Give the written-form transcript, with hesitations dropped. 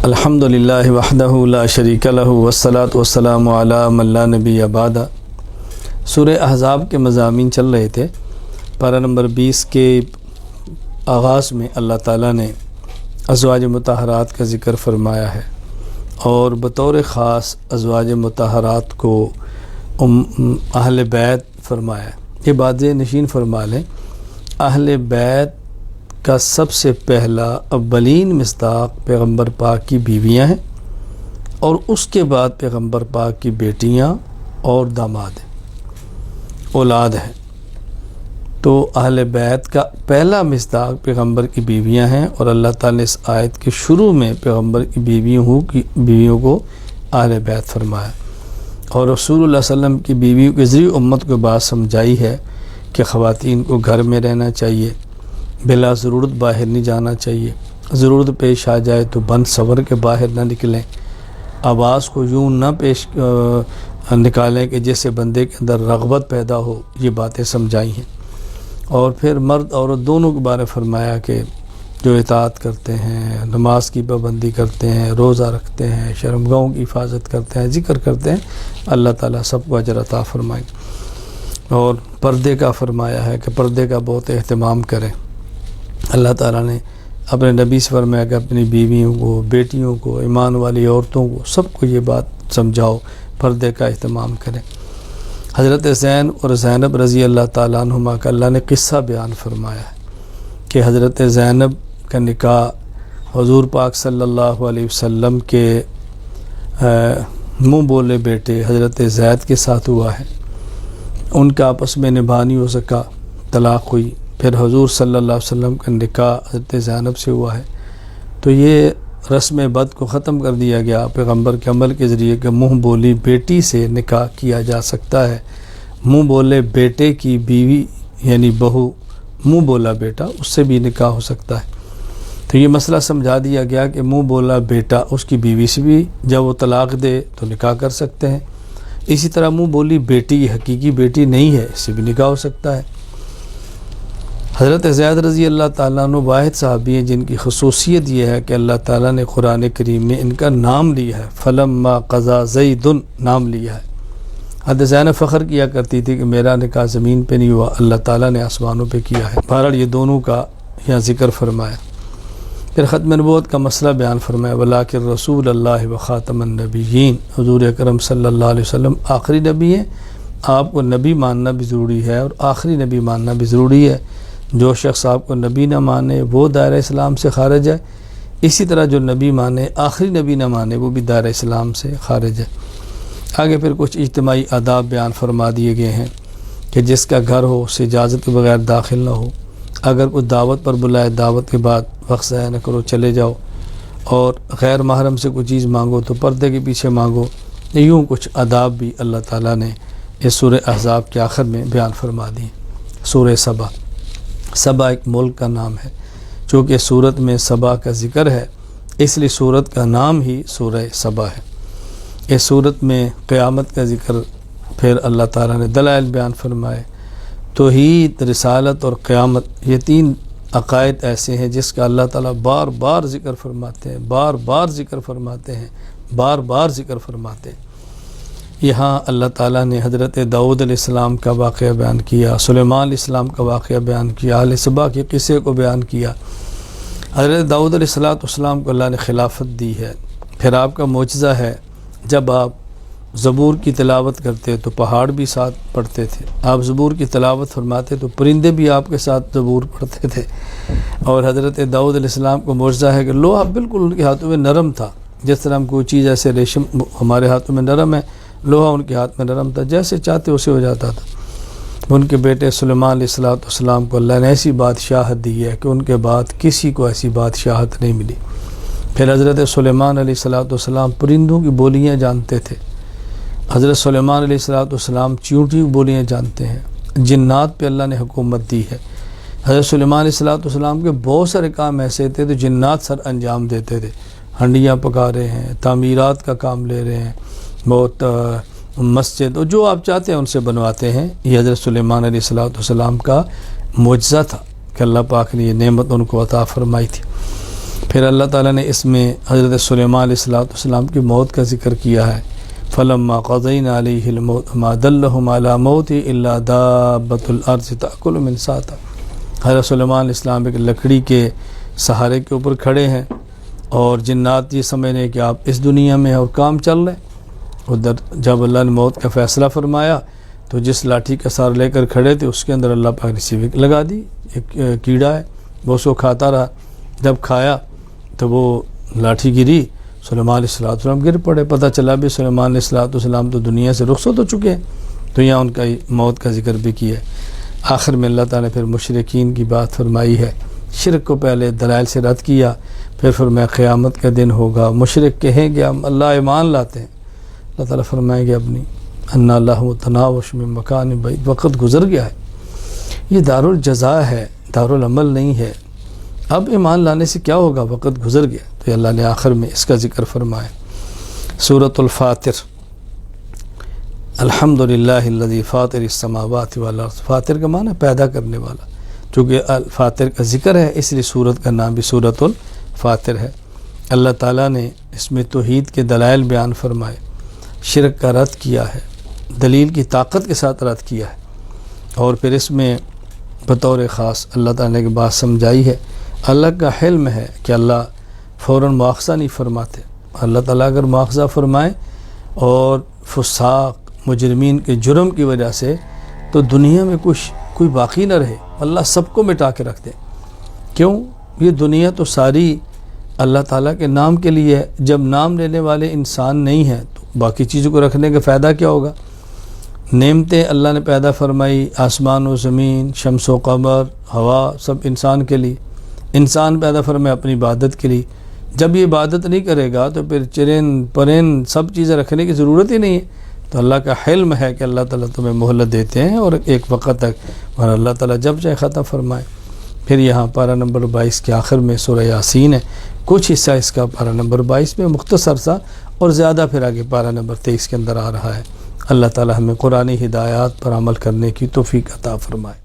الحمدللہ وحدہ لا شریک لہ والصلاۃ والسلام علی من لا نبی بعد۔ سورہ احزاب کے مضامین چل رہے تھے۔ پارہ نمبر 20 کے آغاز میں اللہ تعالیٰ نے ازواج مطہرات کا ذکر فرمایا ہے اور بطور خاص ازواج مطہرات کو اہل بیت فرمایا ہے۔ یہ بات نشین فرما لیں، اہل بیت کا سب سے پہلا اولین مصداق پیغمبر پاک کی بیویاں ہیں اور اس کے بعد پیغمبر پاک کی بیٹیاں اور داماد ہیں، اولاد ہیں۔ تو اہل بیت کا پہلا مصداق پیغمبر کی بیویاں ہیں اور اللہ تعالیٰ نے اس آیت کے شروع میں پیغمبر کی بیویوں کو اہل بیت فرمایا اور رسول اللہ صلی اللہ علیہ وسلم کی بیویوں کے ذریعے امت کو بات سمجھائی ہے کہ خواتین کو گھر میں رہنا چاہیے، بلا ضرورت باہر نہیں جانا چاہیے، ضرورت پیش آ جائے تو بند سور کے باہر نہ نکلیں، آواز کو یوں نہ نکالیں کہ جس سے بندے کے اندر رغبت پیدا ہو۔ یہ باتیں سمجھائی ہیں اور پھر مرد عورت دونوں کے بارے فرمایا کہ جو اطاعت کرتے ہیں، نماز کی پابندی کرتے ہیں، روزہ رکھتے ہیں، شرمگاہوں کی حفاظت کرتے ہیں، ذکر کرتے ہیں، اللہ تعالیٰ سب کو اجر عطا فرمائے۔ اور پردے کا فرمایا ہے کہ پردے کا بہت اہتمام کریں۔ اللہ تعالیٰ نے اپنے نبی سے فرمایا کہ اپنی بیویوں کو، بیٹیوں کو، ایمان والی عورتوں کو سب کو یہ بات سمجھاؤ، پردے کا اہتمام کریں۔ حضرت زین اور زینب رضی اللہ تعالیٰ عنہما کا اللہ نے قصہ بیان فرمایا ہے کہ حضرت زینب کا نکاح حضور پاک صلی اللہ علیہ وسلم کے منہ بولے بیٹے حضرت زید کے ساتھ ہوا ہے۔ ان کا آپس میں نبھا نہیں ہو سکا، طلاق ہوئی، پھر حضور صلی اللہ علیہ وسلم کا نکاح حضرت زینب سے ہوا ہے۔ تو یہ رسم بد کو ختم کر دیا گیا پیغمبر کے عمل کے ذریعے کہ منہ بولی بیٹی سے نکاح کیا جا سکتا ہے۔ منہ بولے بیٹے کی بیوی یعنی بہو، منہ بولا بیٹا، اس سے بھی نکاح ہو سکتا ہے۔ تو یہ مسئلہ سمجھا دیا گیا کہ منہ بولا بیٹا اس کی بیوی سے بھی جب وہ طلاق دے تو نکاح کر سکتے ہیں۔ اسی طرح منہ بولی بیٹی حقیقی بیٹی نہیں ہے، اس سے بھی نکاح ہو سکتا ہے۔ حضرت زید رضی اللہ تعالیٰ عنہ واحد صحابی ہیں جن کی خصوصیت یہ ہے کہ اللہ تعالیٰ نے قرآن کریم میں ان کا نام لیا ہے، فلما قضا زید نام لیا ہے۔ حضرت زینب فخر کیا کرتی تھی کہ میرا نکاح زمین پہ نہیں ہوا، اللہ تعالیٰ نے آسمانوں پہ کیا ہے۔ بہرحال یہ دونوں کا یہاں ذکر فرمایا۔ پھر ختم نبوت کا مسئلہ بیان فرمایا، ولاکن رسول اللہ و خاتم النبیین، حضور اکرم صلی اللہ علیہ وسلم آخری نبی ہیں۔ آپ کو نبی ماننا بھی ضروری ہے اور آخری نبی ماننا بھی ضروری ہے۔ جو شخص آپ کو نبی نہ مانے وہ دائرہ اسلام سے خارج ہے، اسی طرح جو نبی مانے آخری نبی نہ مانے وہ بھی دائرہ اسلام سے خارج ہے۔ آگے پھر کچھ اجتماعی آداب بیان فرما دیے گئے ہیں کہ جس کا گھر ہو اس سے اجازت کے بغیر داخل نہ ہو، اگر کوئی دعوت پر بلائے دعوت کے بعد وقت ضائع نہ کرو، چلے جاؤ، اور غیر محرم سے کوئی چیز مانگو تو پردے کے پیچھے مانگو۔ یوں کچھ آداب بھی اللہ تعالیٰ نے اس سورہ احزاب کے آخر میں بیان فرما دی۔ سورہ سبا، سبا ایک ملک کا نام ہے، چونکہ سورت میں سبا کا ذکر ہے اس لیے سورت کا نام ہی سورہ سبا ہے۔ اس سورت میں قیامت کا ذکر، پھر اللہ تعالیٰ نے دلائل بیان فرمائے۔ توحید، رسالت اور قیامت، یہ تین عقائد ایسے ہیں جس کا اللہ تعالیٰ بار بار ذکر فرماتے ہیں، بار بار ذکر فرماتے ہیں، بار بار ذکر فرماتے ہیں۔ یہاں اللہ تعالیٰ نے حضرت داؤد علیہ السلام کا واقعہ بیان کیا، سلیمان علیہ السلام کا واقعہ بیان کیا، اہل سبا کے قصے کو بیان کیا۔ حضرت داؤد علیہ السلام کو اللہ نے خلافت دی ہے۔ پھر آپ کا معجزہ ہے، جب آپ زبور کی تلاوت کرتے تو پہاڑ بھی ساتھ پڑھتے تھے، آپ زبور کی تلاوت فرماتے تو پرندے بھی آپ کے ساتھ زبور پڑھتے تھے۔ اور حضرت داؤد علیہ السلام کو معجزہ ہے کہ لوہا بالکل ان کے ہاتھوں میں نرم تھا، جس طرح ہم کوئی چیز ایسے ریشم ہمارے ہاتھوں میں نرم ہے، لوہا ان کے ہاتھ میں نرم تھا، جیسے چاہتے اسے ہو جاتا تھا۔ ان کے بیٹے سلیمان علیہ السلام کو اللہ نے ایسی بادشاہت دی ہے کہ ان کے بعد کسی کو ایسی بادشاہت نہیں ملی۔ پھر حضرت سلیمان علیہ السلام پرندوں کی بولیاں جانتے تھے۔ حضرت سلیمان علیہ السلام چیونٹی کی بولیاں جانتے ہیں۔ جنات پہ اللہ نے حکومت دی ہے۔ حضرت سلیمان علیہ السلام کے بہت سارے کام ایسے تھے تو جنات سر انجام دیتے تھے، ہنڈیاں پکا رہے ہیں، تعمیرات کا کام لے رہے ہیں، بہت مسجد اور جو آپ چاہتے ہیں ان سے بنواتے ہیں۔ یہ حضرت سلیمان علیہ السلام کا معجزہ تھا کہ اللہ پاک نے یہ نعمت ان کو عطا فرمائی تھی۔ پھر اللہ تعالیٰ نے اس میں حضرت سلیمان علیہ السلام کی موت کا ذکر کیا ہے، فلما قضینا علیہ الموت ما دلہم علی موت الا دابۃ الارض تأکل من ساتا۔ حضرت سلیمان علیہ السلام ایک لکڑی کے سہارے کے اوپر کھڑے ہیں اور جنات یہ سمجھ رہے ہیں کہ آپ اس دنیا میں اور کام چل رہے ہیں۔ ادھر جب اللہ نے موت کا فیصلہ فرمایا تو جس لاٹھی کا سہارا لے کر کھڑے تھے اس کے اندر اللہ پاک نے سیوک لگا دی، ایک کیڑا ہے، وہ اس کو کھاتا رہا، جب کھایا تو وہ لاٹھی گری، سلیمان علیہ السلام گر پڑے۔ پتہ چلا بھی سلیمان علیہ السلام تو دنیا سے رخصت ہو چکے ہیں، تو یہاں ان کا موت کا ذکر بھی کیا ہے۔ آخر میں اللہ تعالیٰ نے پھر مشرکین کی بات فرمائی ہے، شرک کو پہلے دلائل سے رد کیا، پھر فرمایا قیامت کا دن ہوگا، مشرک کہیں گے ہم اللہ ایمان لاتے ہیں، اللہ تعالیٰ فرمائیں گے اپنی انا اللہ متناوش من مکان بعید، وقت گزر گیا ہے، یہ دارالجزا ہے، دارالعمل نہیں ہے، اب ایمان لانے سے کیا ہوگا، وقت گزر گیا۔ تو اللہ نے آخر میں اس کا ذکر فرمایا۔ سورۃ الفاطر، الحمدللہ الذی فاطر السماوات والارض، فاطر کا معنی پیدا کرنے والا، چونکہ فاطر کا ذکر ہے اس لیے سورت کا نام بھی سورۃ الفاطر ہے۔ اللہ تعالیٰ نے اس میں توحید کے دلائل بیان فرمائے، شرک کا رد کیا ہے، دلیل کی طاقت کے ساتھ رد کیا ہے، اور پھر اس میں بطور خاص اللہ تعالیٰ نے ایک بات سمجھائی ہے، اللہ کا حلم ہے کہ اللہ فوراً مواخذہ نہیں فرماتے۔ اللہ تعالیٰ اگر مواخذہ فرمائے اور فساق مجرمین کے جرم کی وجہ سے تو دنیا میں کوئی باقی نہ رہے، اللہ سب کو مٹا کے رکھ دے۔ کیوں؟ یہ دنیا تو ساری اللہ تعالیٰ کے نام کے لیے ہے، جب نام لینے والے انسان نہیں ہیں تو باقی چیزوں کو رکھنے کا فائدہ کیا ہوگا؟ نعمتیں اللہ نے پیدا فرمائی، آسمان و زمین، شمس و قمر، ہوا، سب انسان کے لیے، انسان پیدا فرمائے اپنی عبادت کے لیے۔ جب یہ عبادت نہیں کرے گا تو پھر چرند پرند سب چیزیں رکھنے کی ضرورت ہی نہیں ہے۔ تو اللہ کا حلم ہے کہ اللہ تعالیٰ تمہیں مہلت دیتے ہیں اور ایک وقت تک، اور اللہ تعالیٰ جب چاہے ختم فرمائے۔ پھر یہاں پارہ نمبر 22 کے آخر میں سورہ یاسین ہے، کچھ حصہ اس کا پارہ نمبر 22 میں مختصر سا، اور زیادہ پھر آگے پارہ نمبر 23 کے اندر آ رہا ہے۔ اللہ تعالیٰ ہمیں قرآنی ہدایات پر عمل کرنے کی توفیق عطا فرمائے۔